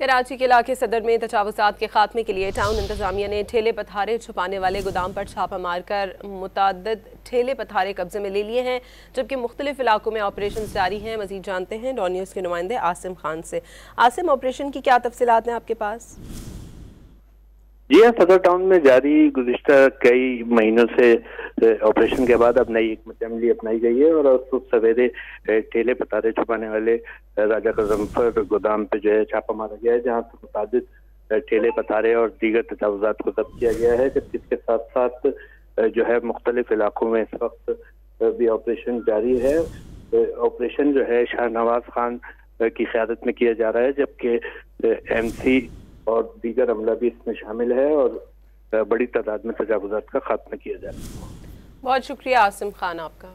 कराची के इलाके सदर में तजावुज़ात के खात्मे के लिए टाउन इंतजामिया ने ठेले पथारे छुपाने वाले गोदाम पर छापा मारकर मुतअद्दिद ठेले पथारे कब्जे में ले लिए हैं, जबकि मुख्तलिफ इलाकों में ऑपरेशन जारी हैं। मजीद जानते हैं डॉन न्यूज़ के नुमाइंदे आसिम खान से। आसिम, ऑपरेशन की क्या तफसीलात हैं आपके पास? जी हाँ, सदर टाउन में जारी गुज़िश्ता कई महीनों से ऑपरेशन के बाद अब नई हिकमत अमली अपनाई गई है और सुबह सवेरे ठेले पतारे छुपाने वाले राजा गजनफर गोदाम पे जो है छापा मारा गया है, जहाँ से मुताबिक ठेले पतारे और दीगर तजावुज़ात को जब्त किया गया है। जबकि इसके साथ साथ जो है मुख्तलिफ इलाकों में इस वक्त भी ऑपरेशन जारी है। ऑपरेशन जो है शाहनवाज खान की क़यादत में किया जा रहा है, जबकि MC और दीगर अमला भी इसमें शामिल है और बड़ी तादाद में तजावुज़ात का खात्मा किया जा रहा है। बहुत शुक्रिया आसिम खान आपका।